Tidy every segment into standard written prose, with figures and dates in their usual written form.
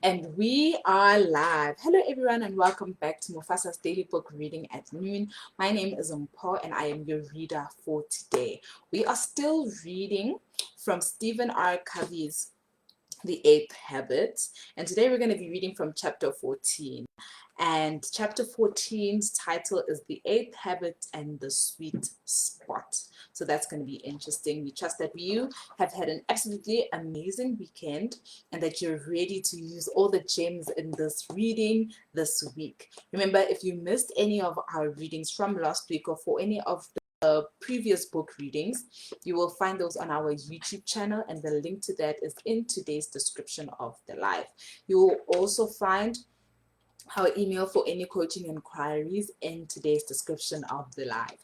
And we are live. Hello, everyone, and welcome back to Mufasa's Daily Book Reading at Noon. My name is Mpho, and I am your reader for today. We are still reading from Stephen R. Covey's The Eighth Habit, and today we're going to be reading from chapter 14. And chapter 14's title is The Eighth Habit and the Sweet Spot. So that's going to be interesting. We trust that you have had an absolutely amazing weekend and that you're ready to use all the gems in this reading this week. Remember, if you missed any of our readings from last week or for any of the previous book readings, you will find those on our YouTube channel, and the link to that is in today's description of the live. You will also find our email for any coaching inquiries in today's description of the live.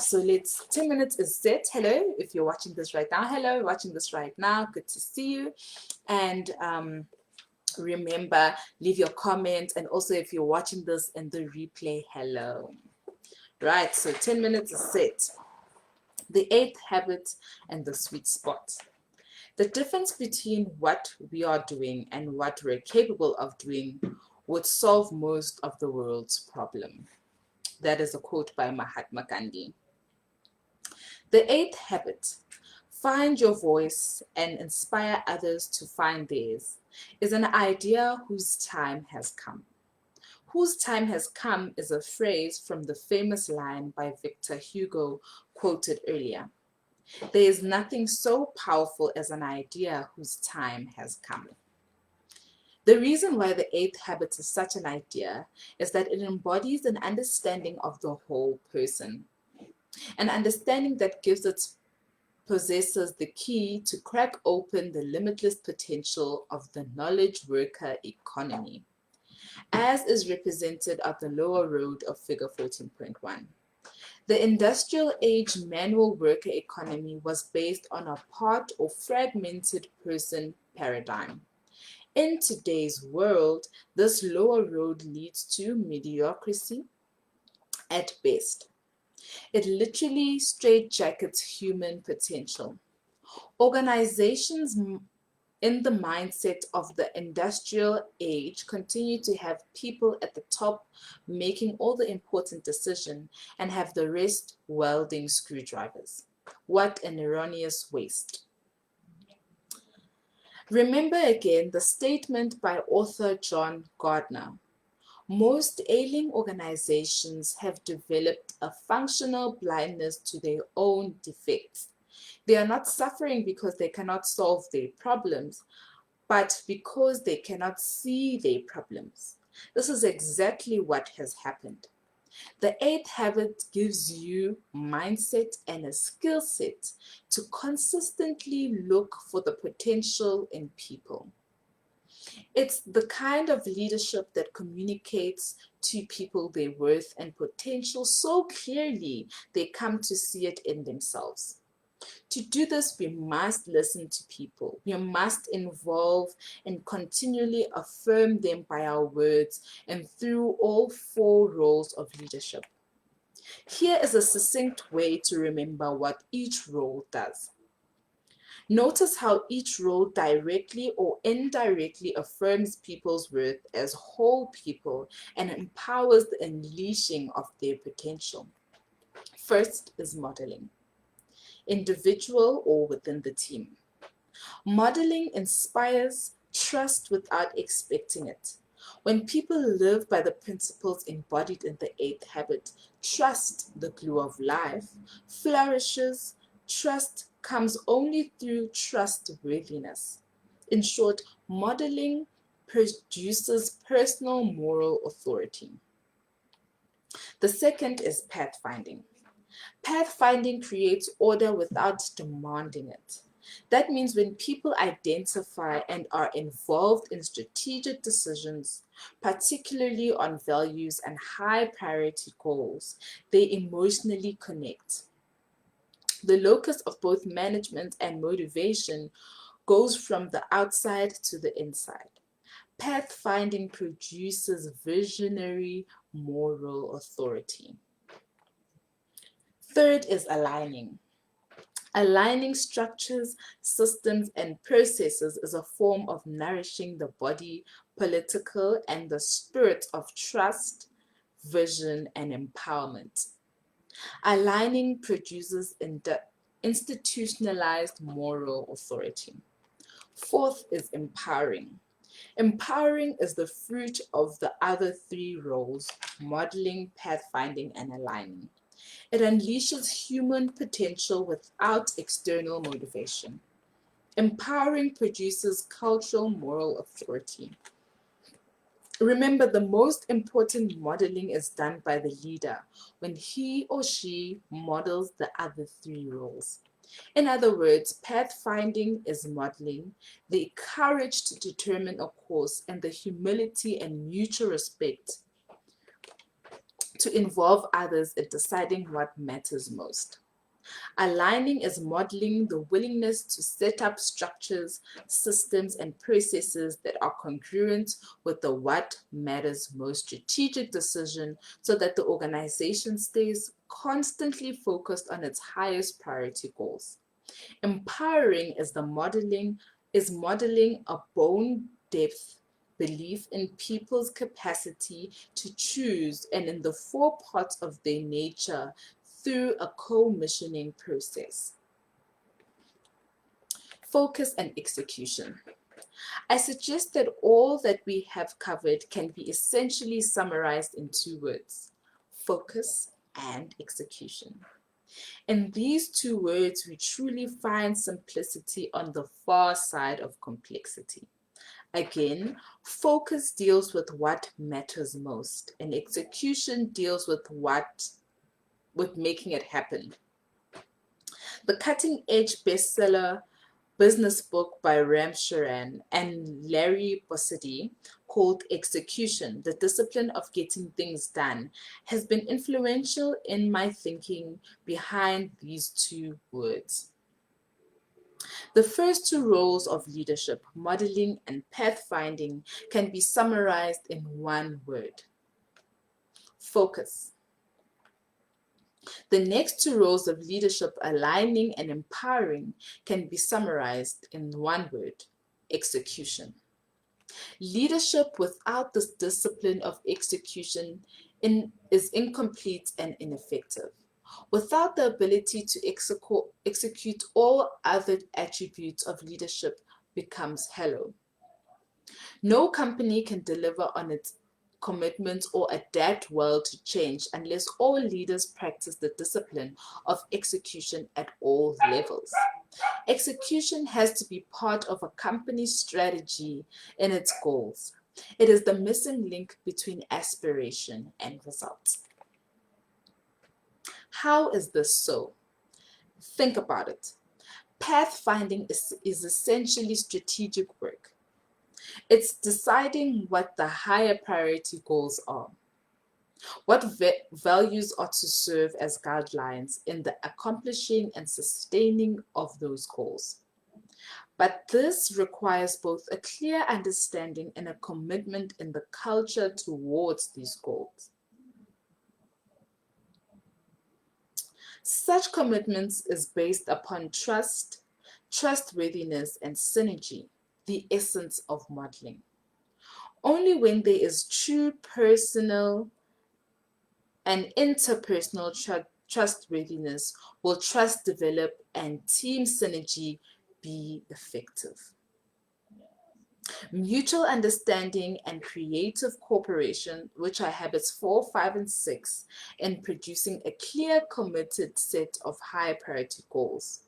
So 10 minutes is set. Hello, if you're watching this right now. Hello, watching this right now. Good to see you. And remember, leave your comments. And also, if you're watching this in the replay, hello. Right, so 10 minutes is set. The eighth habit and the sweet spot. The difference between what we are doing and what we're capable of doing would solve most of the world's problem. That is a quote by Mahatma Gandhi. The eighth habit, find your voice and inspire others to find theirs, is an idea whose time has come. Whose time has come is a phrase from the famous line by Victor Hugo quoted earlier. There is nothing so powerful as an idea whose time has come. The reason why the eighth habit is such an idea is that it embodies an understanding of the whole person, an understanding that possesses the key to crack open the limitless potential of the knowledge worker economy, as is represented at the lower road of figure 14.1. The industrial age manual worker economy was based on a part or fragmented person paradigm. In today's world, this lower road leads to mediocrity at best. It literally straitjackets human potential. Organizations in the mindset of the industrial age continue to have people at the top making all the important decisions and have the rest welding screwdrivers. What an erroneous waste. Remember again the statement by author John Gardner. Most ailing organizations have developed a functional blindness to their own defects. They are not suffering because they cannot solve their problems, but because they cannot see their problems. This is exactly what has happened. The eighth habit gives you mindset and a skill set to consistently look for the potential in people. It's the kind of leadership that communicates to people their worth and potential so clearly they come to see it in themselves. To do this, we must listen to people. We must involve and continually affirm them by our words and through all four roles of leadership. Here is a succinct way to remember what each role does. Notice how each role directly or indirectly affirms people's worth as whole people and empowers the unleashing of their potential. First is modeling, individual or within the team. Modeling inspires trust without expecting it. When people live by the principles embodied in the eighth habit, trust, the glue of life, flourishes. Trust comes only through trustworthiness. In short, modeling produces personal moral authority. The second is pathfinding. Pathfinding creates order without demanding it. That means when people identify and are involved in strategic decisions, particularly on values and high priority goals, they emotionally connect. The locus of both management and motivation goes from the outside to the inside. Pathfinding produces visionary moral authority. Third is aligning. Aligning structures, systems, and processes is a form of nourishing the body, political, and the spirit of trust, vision, and empowerment. Aligning produces institutionalized moral authority. Fourth is empowering. Empowering is the fruit of the other three roles: modeling, pathfinding, and aligning. It unleashes human potential without external motivation. Empowering produces cultural moral authority. Remember, the most important modeling is done by the leader when he or she models the other three roles. In other words, pathfinding is modeling, the courage to determine a course, and the humility and mutual respect to involve others in deciding what matters most. Aligning is modeling the willingness to set up structures, systems, and processes that are congruent with the what matters most strategic decision so that the organization stays constantly focused on its highest priority goals. Empowering is modeling a bone depth belief in people's capacity to choose and in the four parts of their nature through a co-missioning process. Focus and execution. I suggest that all that we have covered can be essentially summarized in two words: focus and execution. In these two words, we truly find simplicity on the far side of complexity. Again, focus deals with what matters most, and execution deals with making it happen. The cutting-edge bestseller business book by Ram Charan and Larry Bossidy called Execution, The Discipline of Getting Things Done, has been influential in my thinking behind these two words. The first two roles of leadership, modeling and pathfinding, can be summarized in one word: focus. The next two roles of leadership, aligning and empowering, can be summarized in one word: execution. Leadership without this discipline of execution is incomplete and ineffective. Without the ability to execute, all other attributes of leadership becomes hollow. No company can deliver on its commitments or adapt well to change unless all leaders practice the discipline of execution at all levels. Execution has to be part of a company's strategy and its goals. It is the missing link between aspiration and results. How is this so? Think about it. Pathfinding is essentially strategic work. It's deciding what the higher priority goals are, what values are to serve as guidelines in the accomplishing and sustaining of those goals. But this requires both a clear understanding and a commitment in the culture towards these goals. Such commitments is based upon trust, trustworthiness, and synergy, the essence of modeling. Only when there is true personal and interpersonal trustworthiness will trust develop and team synergy be effective. Mutual understanding and creative cooperation, which are habits 4, 5, and 6, in producing a clear, committed set of high priority goals.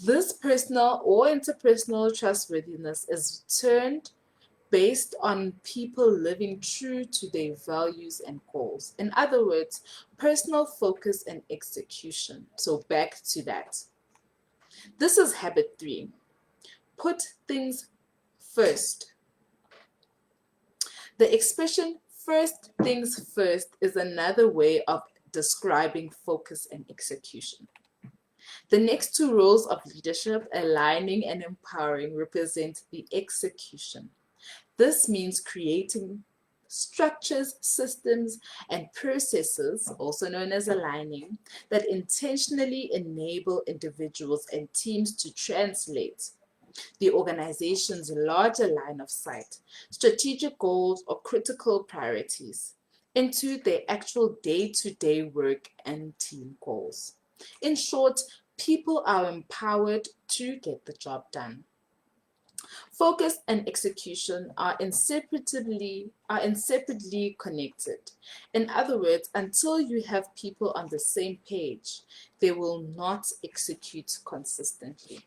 This personal or interpersonal trustworthiness is turned based on people living true to their values and goals. In other words, personal focus and execution. So back to that. This is habit 3. Put things first. The expression first things first is another way of describing focus and execution. The next two roles of leadership, aligning and empowering, represent the execution. This means creating structures, systems, and processes, also known as aligning, that intentionally enable individuals and teams to translate the organization's larger line of sight, strategic goals, or critical priorities into their actual day-to-day work and team goals. In short, people are empowered to get the job done. Focus and execution are inseparably connected. In other words, until you have people on the same page, they will not execute consistently.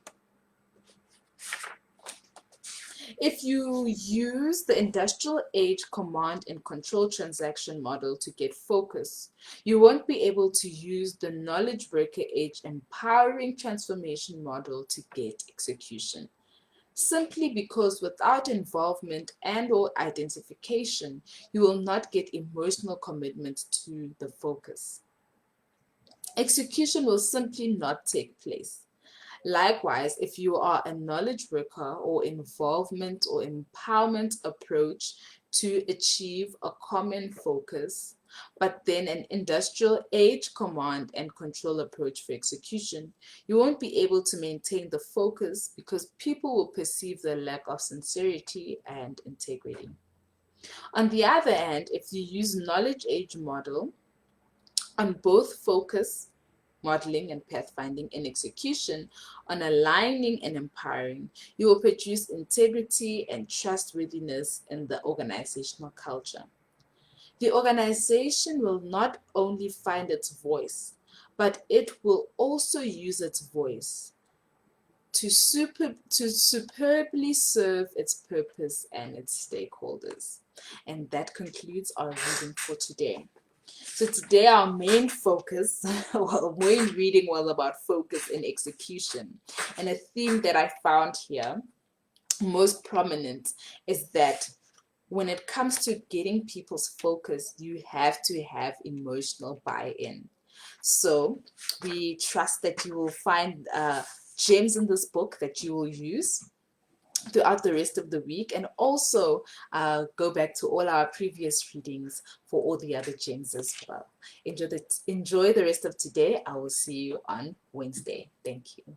If you use the industrial age command and control transaction model to get focus, you won't be able to use the knowledge worker age empowering transformation model to get execution. Simply because without involvement and or identification, you will not get emotional commitment to the focus. Execution will simply not take place. Likewise, if you are a knowledge worker or involvement or empowerment approach to achieve a common focus, but then an industrial age command and control approach for execution, you won't be able to maintain the focus because people will perceive the lack of sincerity and integrity. On the other hand, if you use knowledge age model on both focus modeling and pathfinding and execution on aligning and empowering, you will produce integrity and trustworthiness in the organizational culture. The organization will not only find its voice, but it will also use its voice to superbly serve its purpose and its stakeholders. And that concludes our reading for today. So today our main focus, well, main reading was about focus and execution. And a theme that I found here most prominent is that when it comes to getting people's focus, you have to have emotional buy-in. So we trust that you will find gems in this book that you will use throughout the rest of the week, and also go back to all our previous readings for all the other gems as well. Enjoy the rest of today. I will see you on Wednesday. Thank you.